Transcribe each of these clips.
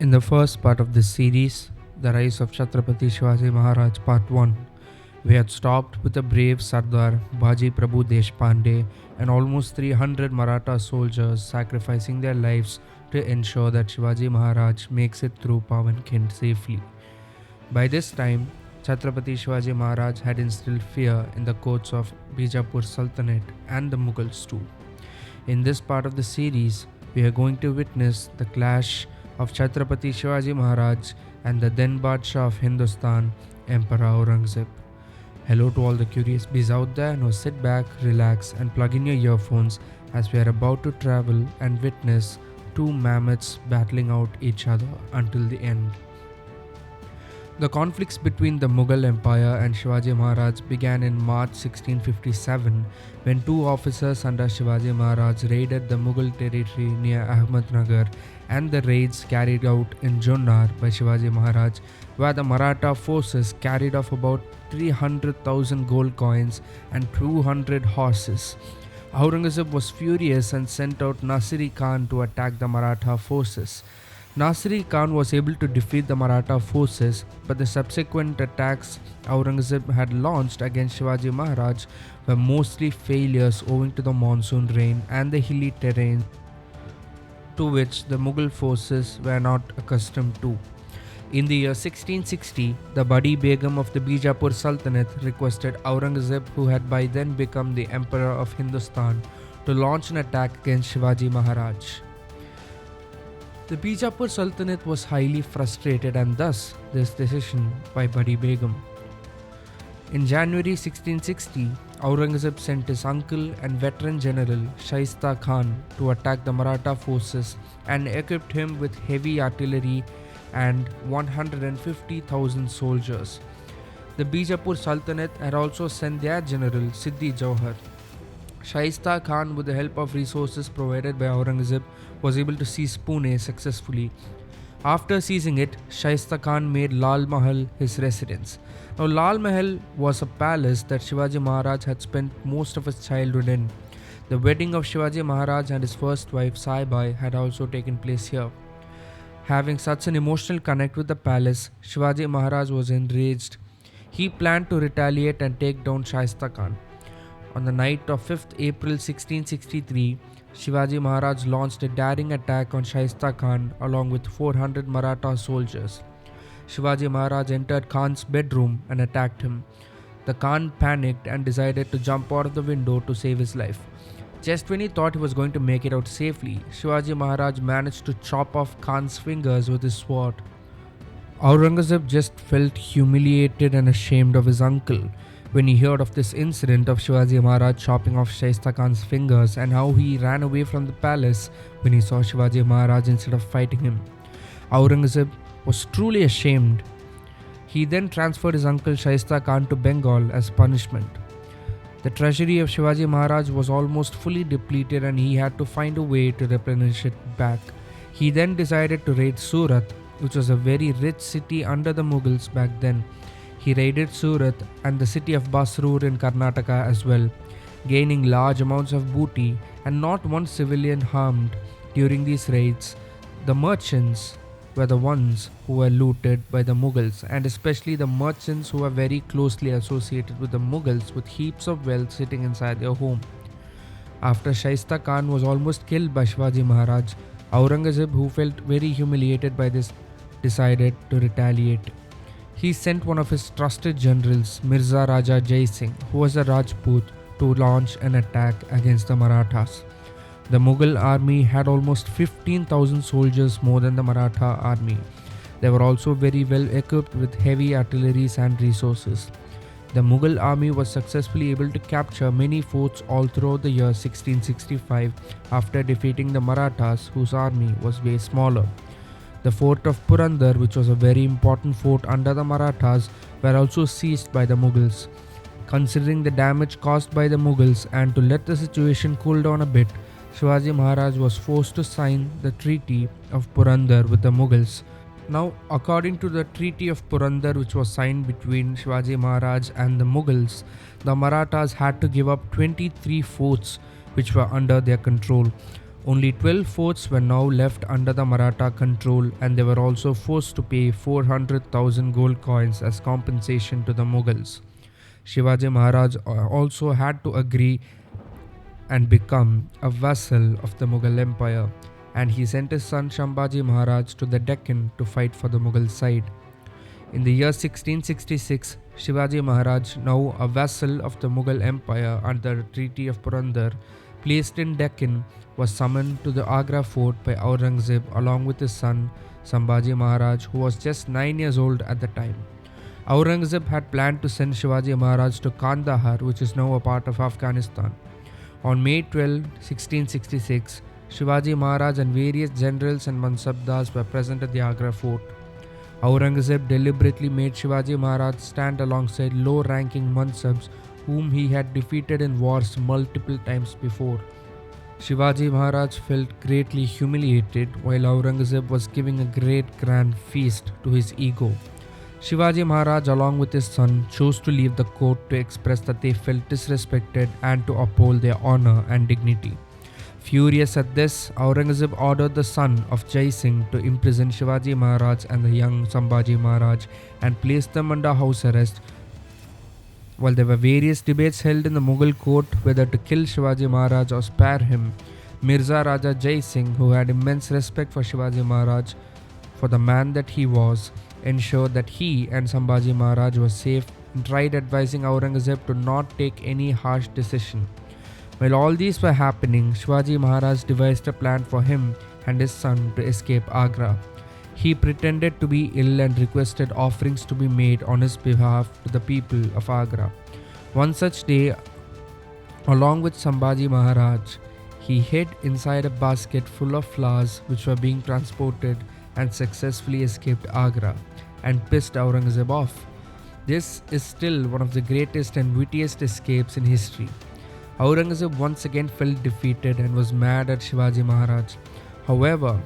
In the first part of this series, The Rise of Chatrapati Shivaji Maharaj Part 1, we had stopped with the brave Sardar Baji Prabhu Deshpande and almost 300 Maratha soldiers sacrificing their lives to ensure that Shivaji Maharaj makes it through Pawankhand safely. By this time, Chhatrapati Shivaji Maharaj had instilled fear in the courts of Bijapur Sultanate and the Mughals too. In this part of the series, we are going to witness the clash of Chhatrapati Shivaji Maharaj and the then Badshah of Hindustan, Emperor Aurangzeb. Hello to all the curious bees out there. Now sit back, relax, and plug in your earphones as we are about to travel and witness two mammoths battling out each other until the end. The conflicts between the Mughal Empire and Shivaji Maharaj began in March 1657 when two officers under Shivaji Maharaj raided the Mughal territory near Ahmednagar, and the raids carried out in Junnar by Shivaji Maharaj, where the Maratha forces carried off about 300,000 gold coins and 200 horses. Aurangzeb was furious and sent out Nasiri Khan to attack the Maratha forces. Nasiri Khan was able to defeat the Maratha forces, but the subsequent attacks Aurangzeb had launched against Shivaji Maharaj were mostly failures owing to the monsoon rain and the hilly terrain to which the Mughal forces were not accustomed to. In the year 1660, the Badi Begum of the Bijapur Sultanate requested Aurangzeb, who had by then become the Emperor of Hindustan, to launch an attack against Shivaji Maharaj. The Bijapur Sultanate was highly frustrated, and thus this decision by Badi Begum. In January 1660, Aurangzeb sent his uncle and veteran general Shaista Khan to attack the Maratha forces and equipped him with heavy artillery and 150,000 soldiers. The Bijapur Sultanate had also sent their general Siddhi Jauhar. Shaista Khan, with the help of resources provided by Aurangzeb, was able to seize Pune successfully. After seizing it, Shaista Khan made Lal Mahal his residence. Now, Lal Mahal was a palace that Shivaji Maharaj had spent most of his childhood in. The wedding of Shivaji Maharaj and his first wife Saibai had also taken place here. Having such an emotional connect with the palace, Shivaji Maharaj was enraged. He planned to retaliate and take down Shaista Khan. On the night of 5th April 1663, Shivaji Maharaj launched a daring attack on Shaista Khan along with 400 Maratha soldiers. Shivaji Maharaj entered Khan's bedroom and attacked him. The Khan panicked and decided to jump out of the window to save his life. Just when he thought he was going to make it out safely, Shivaji Maharaj managed to chop off Khan's fingers with his sword. Aurangzeb just felt humiliated and ashamed of his uncle when he heard of this incident of Shivaji Maharaj chopping off Shaista Khan's fingers and how he ran away from the palace when he saw Shivaji Maharaj instead of fighting him. Aurangzeb was truly ashamed. He then transferred his uncle Shaista Khan to Bengal as punishment. The treasury of Shivaji Maharaj was almost fully depleted and he had to find a way to replenish it back. He then decided to raid Surat, which was a very rich city under the Mughals back then. He raided Surat and the city of Basrur in Karnataka as well, gaining large amounts of booty and not one civilian harmed during these raids. The merchants were the ones who were looted by the Mughals, and especially the merchants who were very closely associated with the Mughals with heaps of wealth sitting inside their home. After Shaista Khan was almost killed by Shivaji Maharaj, Aurangzeb, who felt very humiliated by this, decided to retaliate. He sent one of his trusted generals, Mirza Raja Jai Singh, who was a Rajput, to launch an attack against the Marathas. The Mughal army had almost 15,000 soldiers more than the Maratha army. They were also very well equipped with heavy artilleries and resources. The Mughal army was successfully able to capture many forts all throughout the year 1665 after defeating the Marathas, whose army was way smaller. The fort of Purandar, which was a very important fort under the Marathas, were also seized by the Mughals. Considering the damage caused by the Mughals and to let the situation cool down a bit, Shivaji Maharaj was forced to sign the Treaty of Purandar with the Mughals. Now, according to the Treaty of Purandar, which was signed between Shivaji Maharaj and the Mughals, the Marathas had to give up 23 forts which were under their control. Only 12 forts were now left under the Maratha control, and they were also forced to pay 400,000 gold coins as compensation to the Mughals. Shivaji Maharaj also had to agree and become a vassal of the Mughal Empire, and he sent his son Shambhaji Maharaj to the Deccan to fight for the Mughal side. In the year 1666, Shivaji Maharaj, now a vassal of the Mughal Empire under the Treaty of Purandar, placed in Deccan, was summoned to the Agra fort by Aurangzeb along with his son Shambhaji Maharaj, who was just 9 years old at the time. Aurangzeb had planned to send Shivaji Maharaj to Kandahar, which is now a part of Afghanistan. On May 12, 1666, Shivaji Maharaj and various generals and mansabdars were present at the Agra fort. Aurangzeb deliberately made Shivaji Maharaj stand alongside low-ranking mansabs whom he had defeated in wars multiple times before. Shivaji Maharaj felt greatly humiliated while Aurangzeb was giving a great grand feast to his ego. Shivaji Maharaj, along with his son, chose to leave the court to express that they felt disrespected and to uphold their honor and dignity. Furious at this, Aurangzeb ordered the son of Jai Singh to imprison Shivaji Maharaj and the young Shambhaji Maharaj and placed them under house arrest. While there were various debates held in the Mughal court whether to kill Shivaji Maharaj or spare him, Mirza Raja Jai Singh, who had immense respect for Shivaji Maharaj for the man that he was, ensured that he and Shambhaji Maharaj were safe and tried advising Aurangzeb to not take any harsh decision. While all these were happening, Shivaji Maharaj devised a plan for him and his son to escape Agra. He pretended to be ill and requested offerings to be made on his behalf to the people of Agra. One such day, along with Shambhaji Maharaj, he hid inside a basket full of flowers which were being transported and successfully escaped Agra and pissed Aurangzeb off. This is still one of the greatest and wittiest escapes in history. Aurangzeb once again felt defeated and was mad at Shivaji Maharaj. However,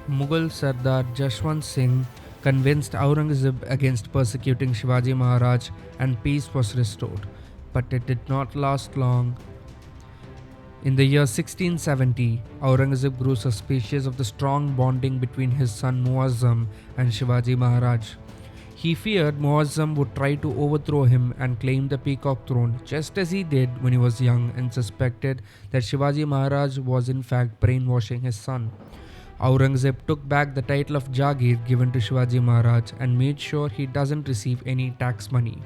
Mughal Sardar Jaswant Singh convinced Aurangzeb against persecuting Shivaji Maharaj and peace was restored. But it did not last long. In the year 1670, Aurangzeb grew suspicious of the strong bonding between his son Muazzam and Shivaji Maharaj. He feared Muazzam would try to overthrow him and claim the peacock throne just as he did when he was young, and suspected that Shivaji Maharaj was in fact brainwashing his son. Aurangzeb took back the title of Jagir given to Shivaji Maharaj and made sure he doesn't receive any tax money.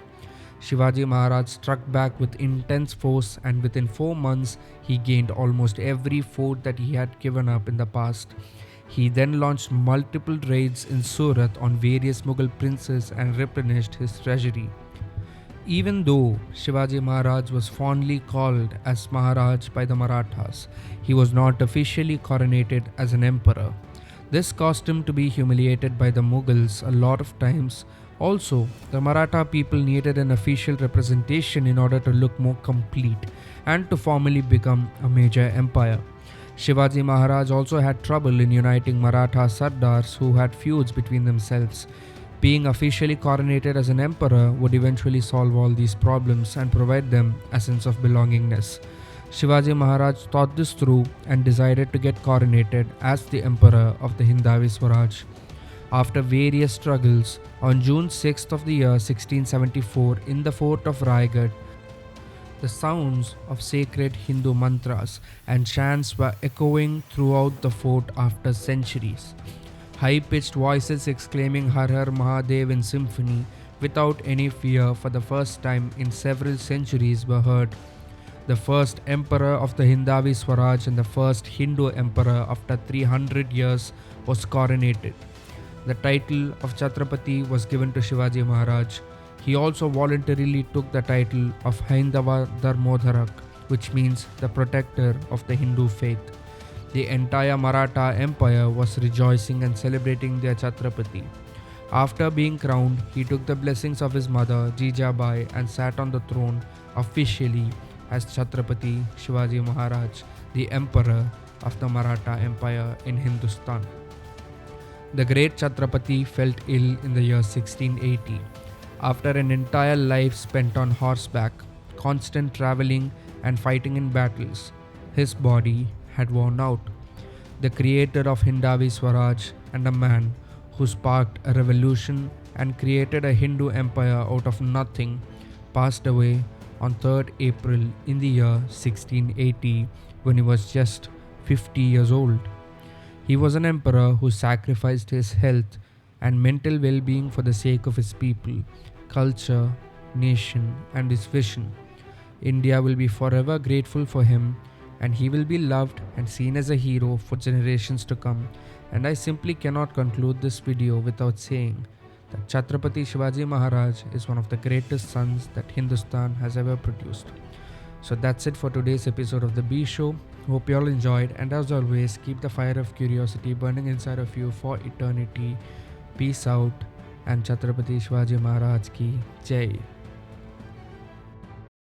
Shivaji Maharaj struck back with intense force, and within 4 months he gained almost every fort that he had given up in the past. He then launched multiple raids in Surat on various Mughal princes and replenished his treasury. Even though Shivaji Maharaj was fondly called as Maharaj by the Marathas, he was not officially coronated as an emperor. This caused him to be humiliated by the Mughals a lot of times. Also, the Maratha people needed an official representation in order to look more complete and to formally become a major empire. Shivaji Maharaj also had trouble in uniting Maratha Sardars who had feuds between themselves. Being officially coronated as an emperor would eventually solve all these problems and provide them a sense of belongingness. Shivaji Maharaj thought this through and decided to get coronated as the emperor of the Hindavi Swaraj. After various struggles, on June 6th of the year 1674 in the fort of Raigad, the sounds of sacred Hindu mantras and chants were echoing throughout the fort after centuries. High-pitched voices exclaiming Har Har Mahadev in symphony without any fear for the first time in several centuries were heard. The first emperor of the Hindavi Swaraj and the first Hindu emperor after 300 years was coronated. The title of Chatrapati was given to Shivaji Maharaj. He also voluntarily took the title of Haindava Dharmodharak, which means the protector of the Hindu faith. The entire Maratha Empire was rejoicing and celebrating their Chatrapati. After being crowned, he took the blessings of his mother, Jijabai, and sat on the throne officially as Chatrapati Shivaji Maharaj, the Emperor of the Maratha Empire in Hindustan. The great Chatrapati fell ill in the year 1680. After an entire life spent on horseback, constant traveling and fighting in battles, his body had worn out. the creator of Hindavi Swaraj and a man who sparked a revolution and created a Hindu empire out of nothing, passed away on 3rd April in the year 1680 when he was just 50 years old. He was an emperor who sacrificed his health and mental well being for the sake of his people, culture, nation, and his vision. India will be forever grateful for him, and he will be loved and seen as a hero for generations to come. And I simply cannot conclude this video without saying that Chatrapati Shivaji Maharaj is one of the greatest sons that Hindustan has ever produced. So that's it for today's episode of The B Show. Hope you all enjoyed, and as always, keep the fire of curiosity burning inside of you for eternity. Peace out, and Chatrapati Shivaji Maharaj ki Jai.